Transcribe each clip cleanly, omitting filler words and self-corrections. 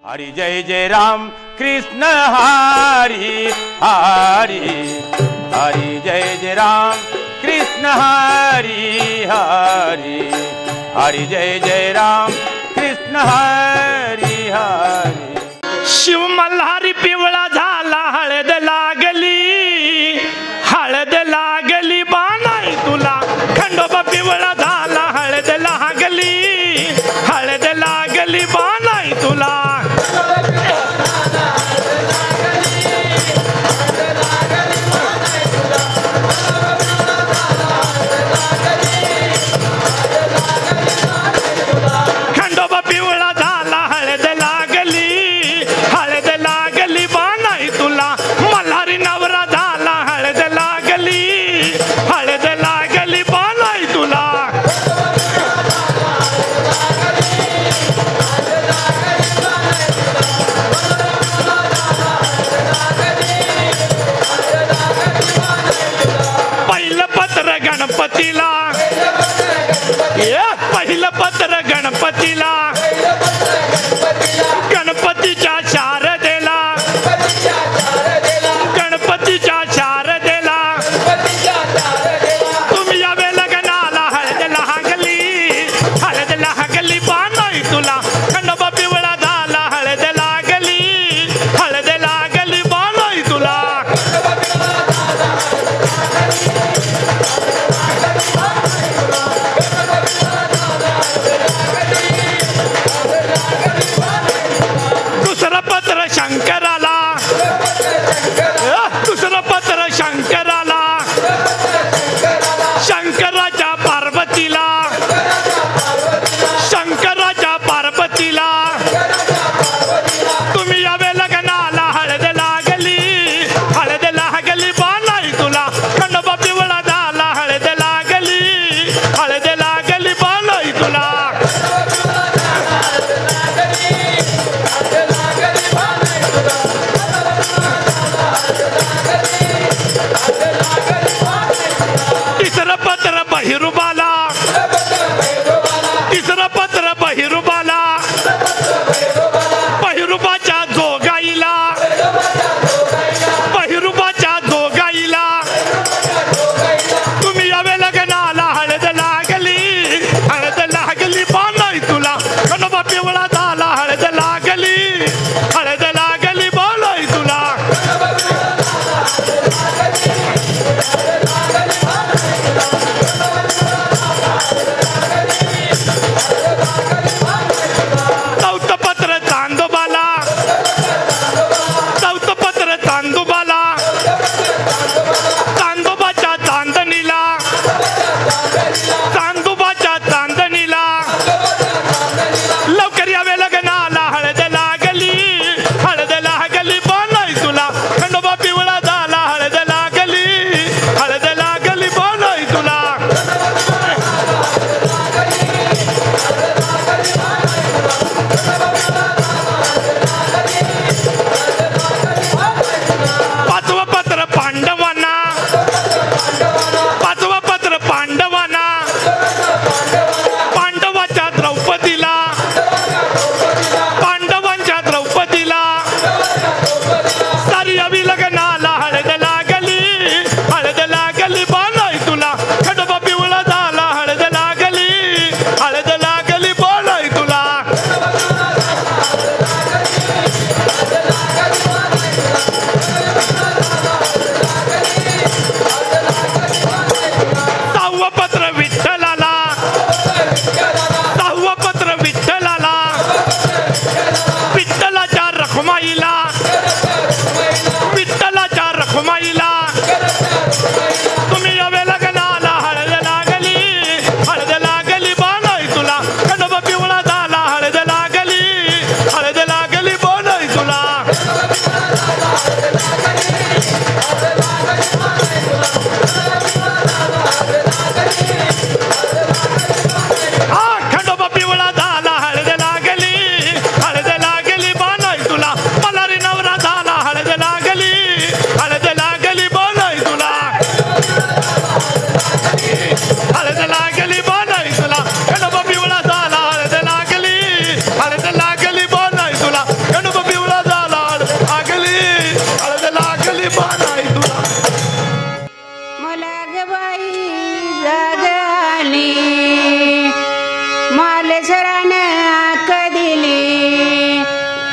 हरी जय जय राम कृष्ण हरी हरी हरी जय जय राम कृष्ण हरी हरी हरी जय जय राम कृष्ण हरी हरी। शिव मल्हारी पिवळा झाला हळद लागली बाणाई तुला खंडोबा पिवळा झाला हळद लागली बाणाई तुला खंडोबा पिवळा झाला हळद लागली बाणाई तुला मल्हारी नवरा झाला हळद लागली बाणाई तुला पहिलं पत्र गणपतीला पहिलं पत्र गणपतीला गणपतीच्या शारदेला गणपतीच्या शारदेला तुम्ही यावे लग्नाला हळद लागली बाणाई तुला खंडोबा पिवळा झाला हळद लागली बाणाई तुला दुसरं पत्र शंकराला दुसरं पत्र शंकराला शंकराच्या पार्वतीला शंकराच्या पार्वतीला तुम्ही यावे लग्नाला हळद लागली बाणाई तुला खंडोबा पिवळा झाला हळद लागली बाणाई तुला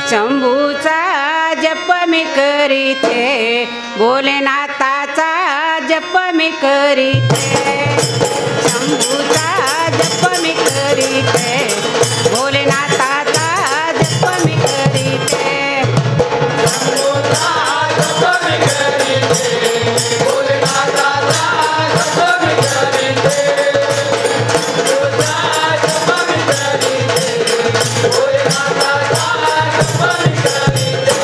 शंभूचा जप मी करीते, भोलेनाथाचा जप मी करीते, शंभूचा जप मी करीते, भोलेनाथाचा जप मी करीते, शंभूचा जप मी करीते, भोलेनाथाचा जप मी करीते, शंभूचा जप मी करीते, भोलेनाथाचा जप मी करीते,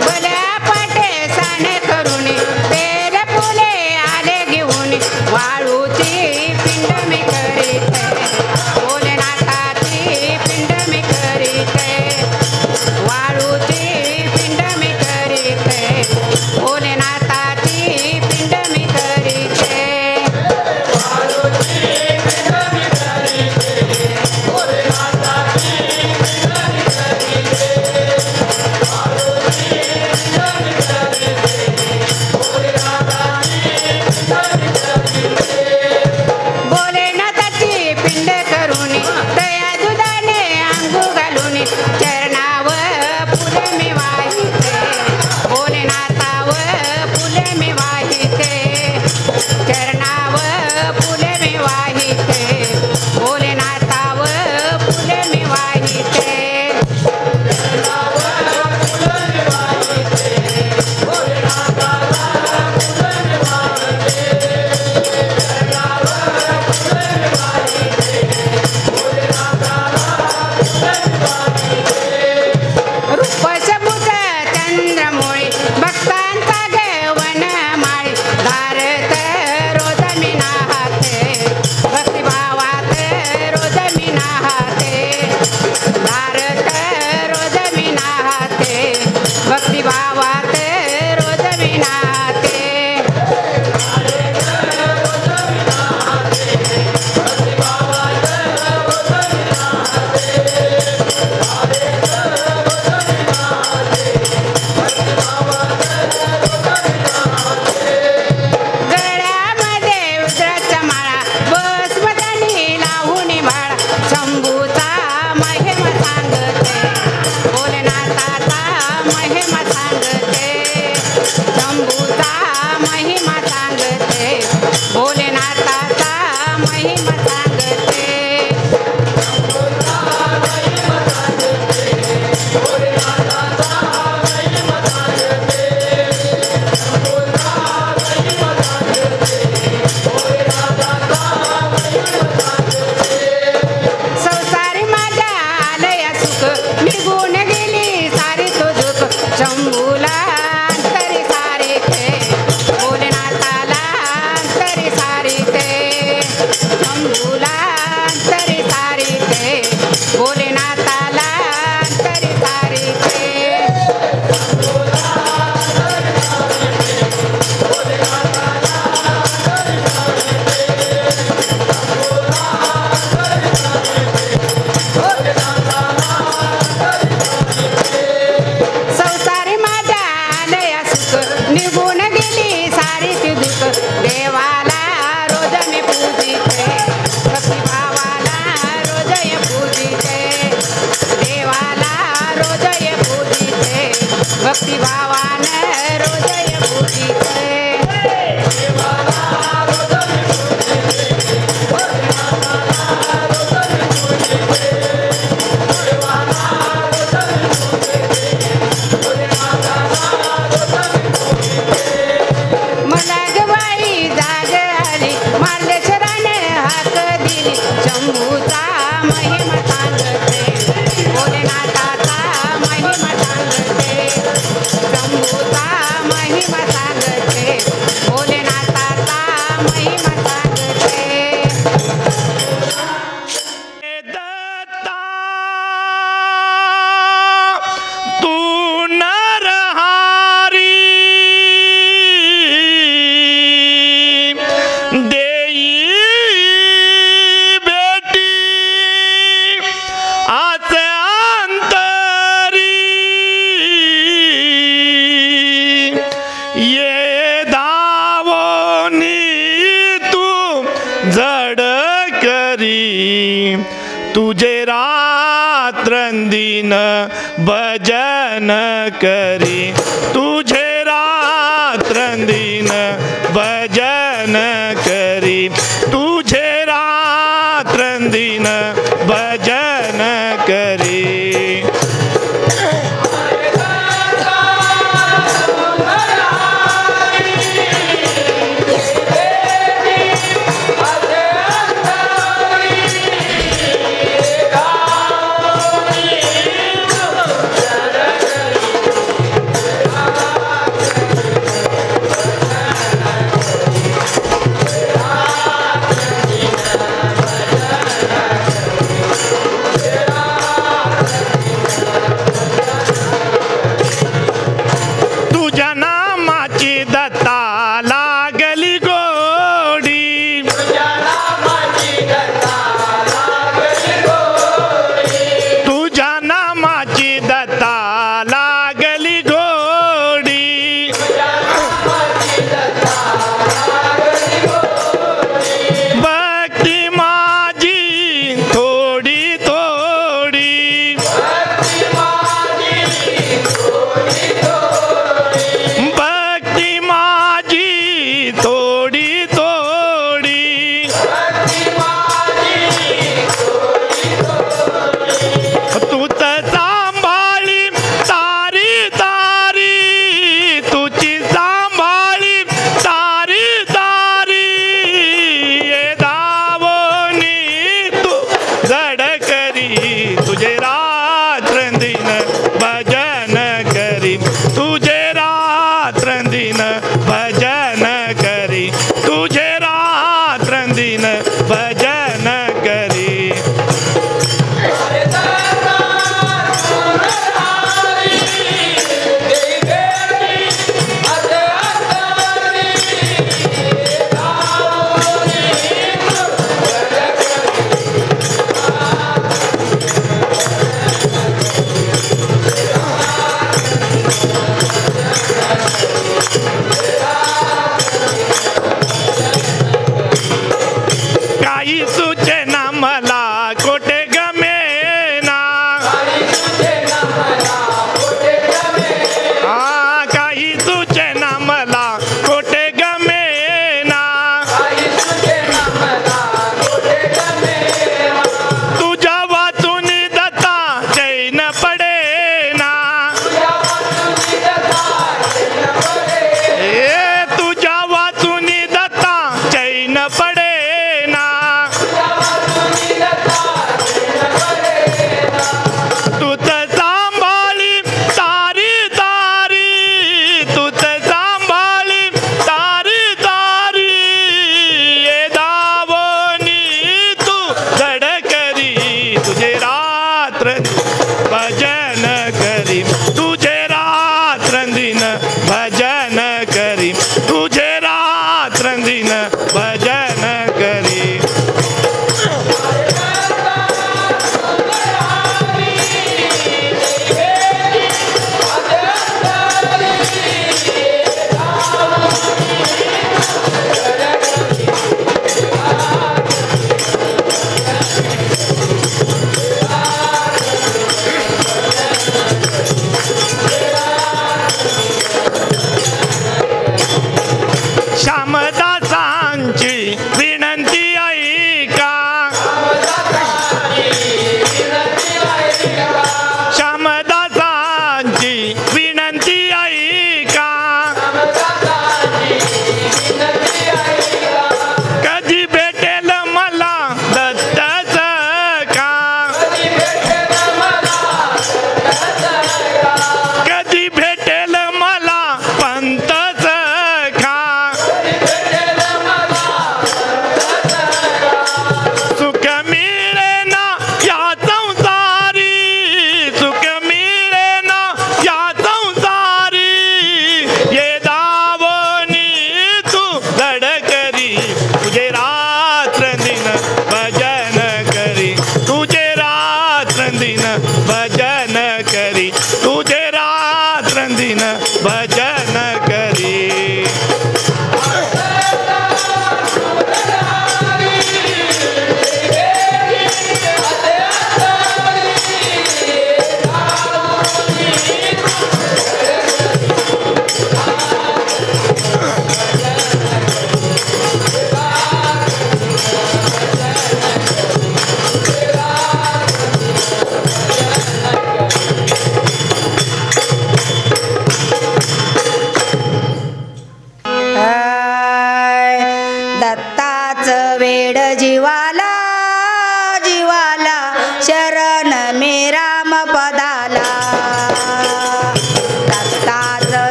भल्या पाटे साने करून बेल फुले आले घेऊन, वाळूची पिंड मी करीते, भोलेनाथाची पिंड मी करीते, वाळूची पिंड मी करीते, भोलेनाथाची पिंड मी करीते, वाळूची पिंड मी करीते, भोलेनाथाची पिंड मी करीते, वाळूची पिंड मी करीते, भोलेनाथाची पिंड मी करीते, भोलेनाथाची पिंड करून दया दुधाने अंगू घालून, चरणावर फुले मी वाहिते, भोलेनाथावर फुले मी वाहिते, चरणावर फुले मी वाहिते, भोलेनाथावर फुले मी वाहिते, चरणावर फुले मी वाहिते, भोलेनाथाला फुले मी वाहिते, चरणावर फुले मी वाहिते, भोलेनाथाला फुले मी वाहिते, रूप शंभूच चंद्रमोळी भक्तांचा गवन माळी, धारत रोज मी नाहते, भक्तिभावात रोज मी नाहते, धारत रोज मी नाहते, भक्तिभावात रोज मी नाहते, गळ्यामध्ये रुद्राच्या माळा, भस्मदानी लावून बाळा, शंभूचा महिमा सांगते, भोलेनाथाचा महिमा सांगते, शंभूचा महिमा सांगते, भोलेनाथाचा महिमा सांगते, शंभूचा महिमा सांगते, भोलेनाथाचा महिमा सांगते, शंभूचा महिमा सांगते, भोलेनाथाचा महिमा सांगते, संसारी माझ्या आलया सुख, निघून गेली सारी तुझुक, शंभूला अंतरी सारी ते, भोलेनाथाला अंतरी सारी ते, शंभूला अंतरी सारी ते, भोलेनाथाला अंतरी सारी ते, शंभूला अंतरी सारी ते, भोलेनाथाला अंतरी सारी ते, शंभूला अंतरी सारी ते, भोलेनाथाला अंतरी सारी ते, संसारी माझ्या आलया सुख, निघून गेली सारी ती दुःख, देवाला रोज मी पूजिते, भक्तिभावाला रोज ये पूजिते, देवाला रोज ये पूजिते, भक्तिभावानं रोज ये पूजिते, देवाला रोज मी पूजिते, भोलेनाथाला रोज मी पूजिते, देवाला रोज मी पूजिते, भोलेनाथाला रोज मी पूजिते, मला गवाई जाग आली, मार्लेश्वराने हाक दिली, शंभूचा महिमा सांगते, भोलेनाथाचा महिमा सांगते, शंभूचा महिमा सांगते, भोलेनाथाचा महिमा सांगते, दत्ता तू नरहारी, देई बेटी आस अंतरी, ये धावोनी तू जड करी, तुझे रात्रंदिवस दिन भजन करी तुझे रात्रंदिन भजन करी तुझे रात्रंदिन भजन करी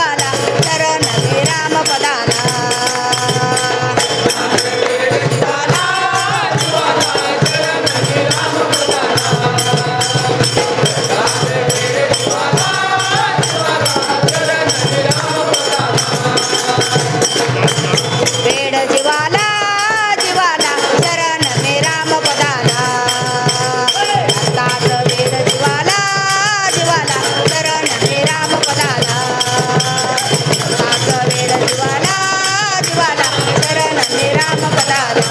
जिवाला चरण विराम पदाला वेड जिवाला जिवाला चरण विराम पदाला तात वेड जिवाला जिवाला चरण विराम पदाला तात वेड जिवाला जिवाला चरण विराम पदाला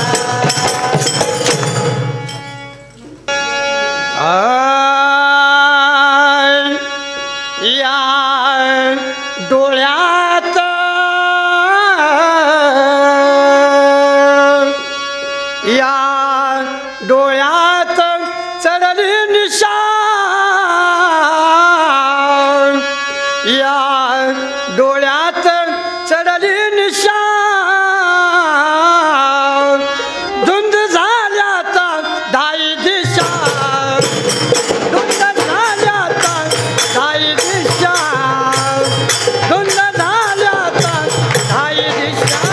या डोळ्यात या डोळ्यात चढली निशा या डोळ्यात चढली निशा धुंद झाल्याता दाई दिशा धुंद झाल्याता दाई दिशा धुंद झाल्याता दाई दिशा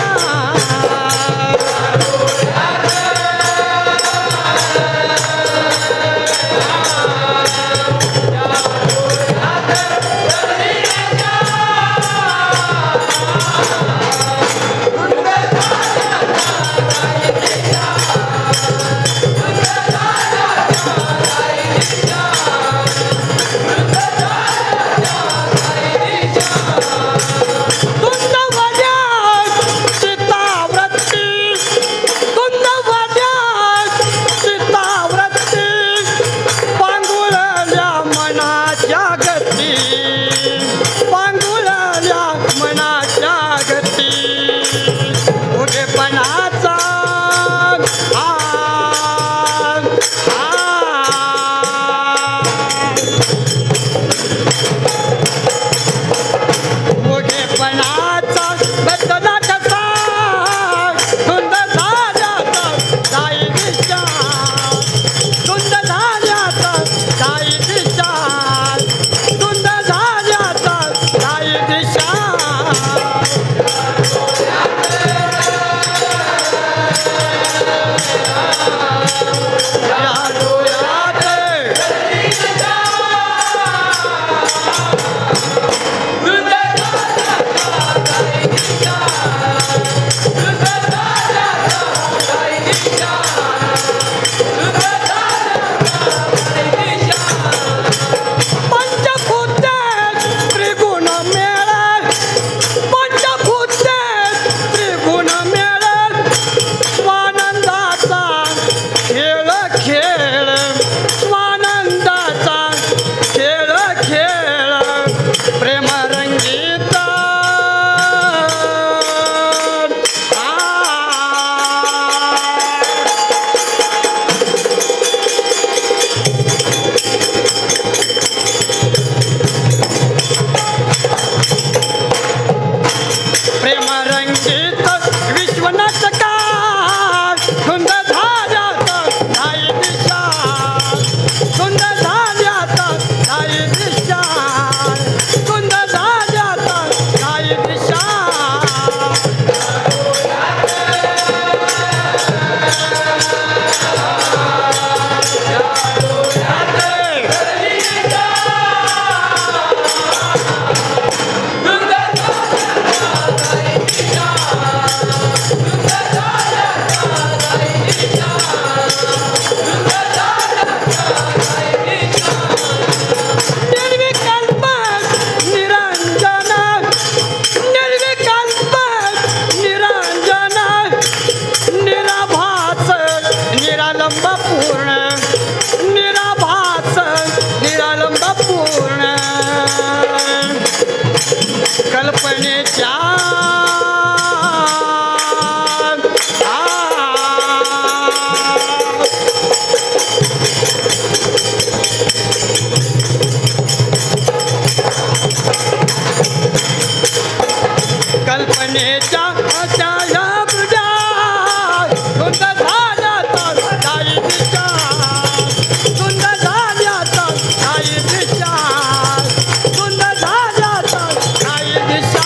दिशा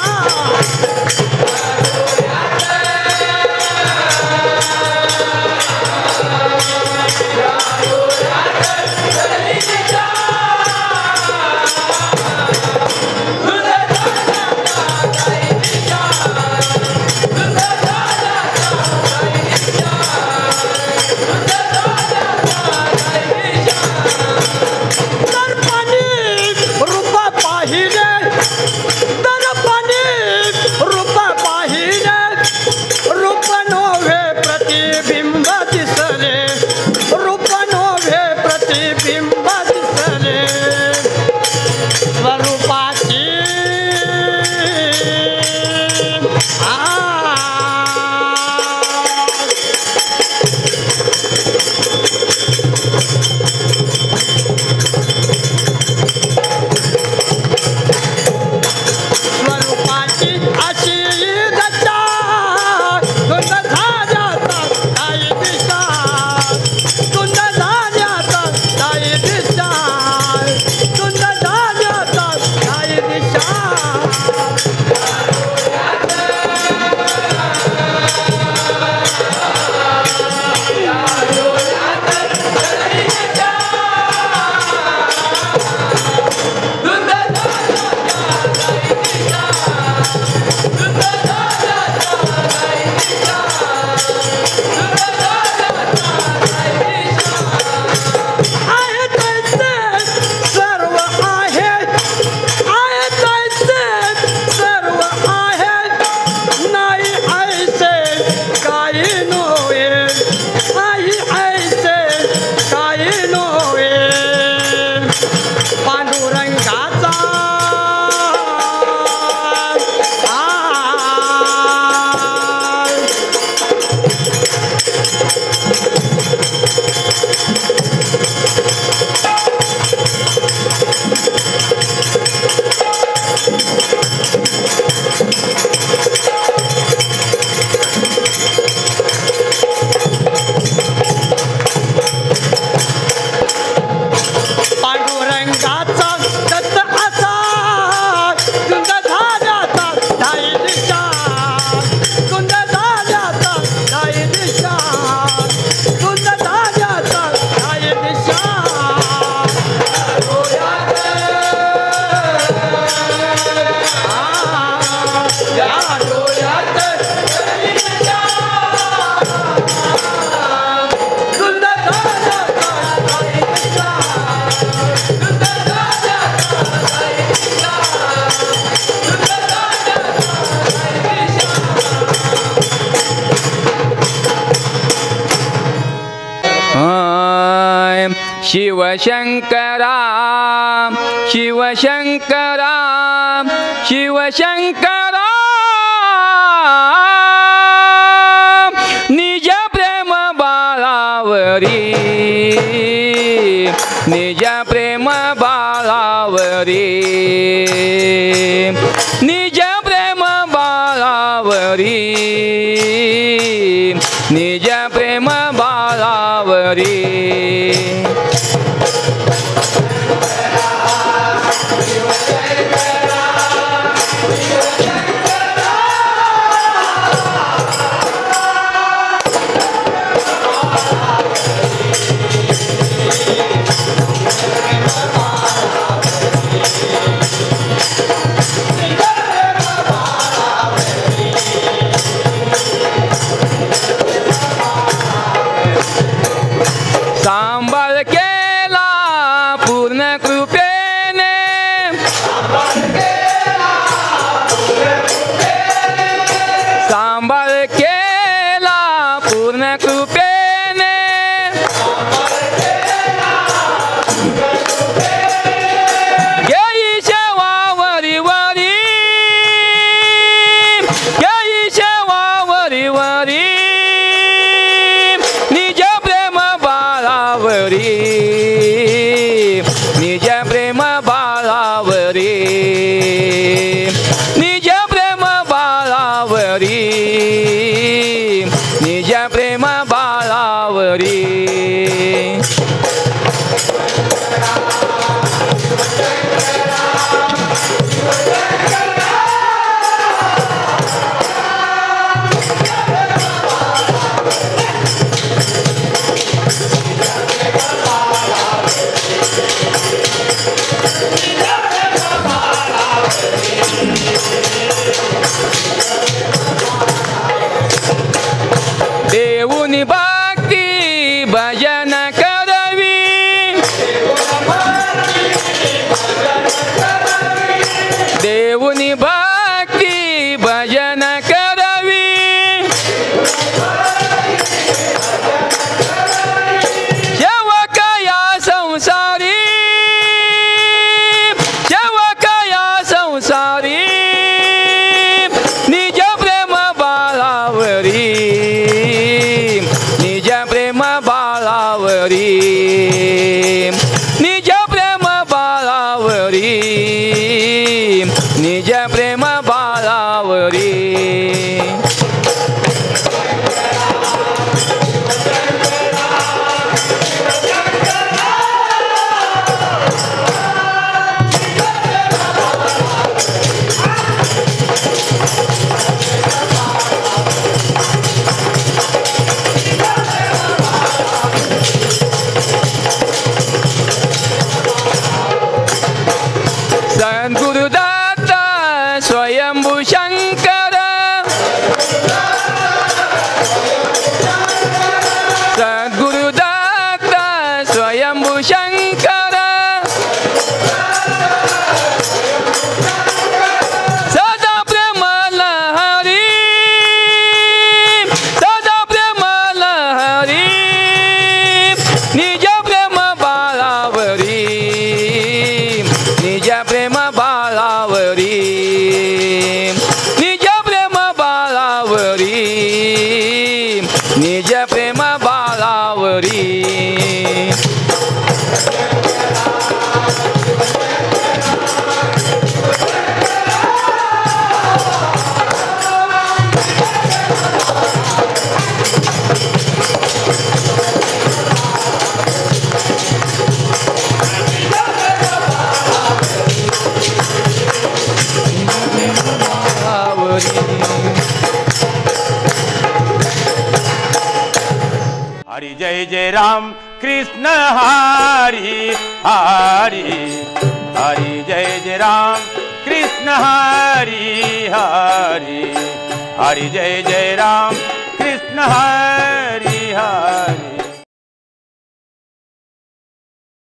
शिवशंकरा शिवशंकरा शिवशंकरा निज प्रेम बाळावरी निज प्रेम बाळावरी निज प्रेम बाळावरी निज प्रेम बाळावरी सांभाळ केला पूर्ण कृपेने सांभाळ केला पूर्ण कृपेने गेई सेवा वरी वरी गेई सेवा वरी वरी निज प्रेम बाळावरी निज प्रेम बाळावरी निज प्रेम बाळावरी निज प्रेम बाळावरी देऊनी भक्ती भजन करवी देऊनी भक्ती भजन करवी सेवक या संसारी सेवक या संसारी निज प्रेम बाळावरी निज प्रेम बाळावरी निज प्रेम बाळावरी निज प्रेम बाळावरी सद्गुरुदत्त स्वयंभू शंकर सद्गुरुदत्त स्वयंभू शंकर सदा प्रेम लहरी सदा प्रेम लहरी निज प्रेम बाळावरी निज प्रेम बाळावरी निज प्रेम बाळावरी निज प्रेम बाळावरी हरि जय जय राम कृष्ण हरि हरि हरि जय जय राम कृष्ण हरि हरि हरि जय जय राम कृष्ण हरि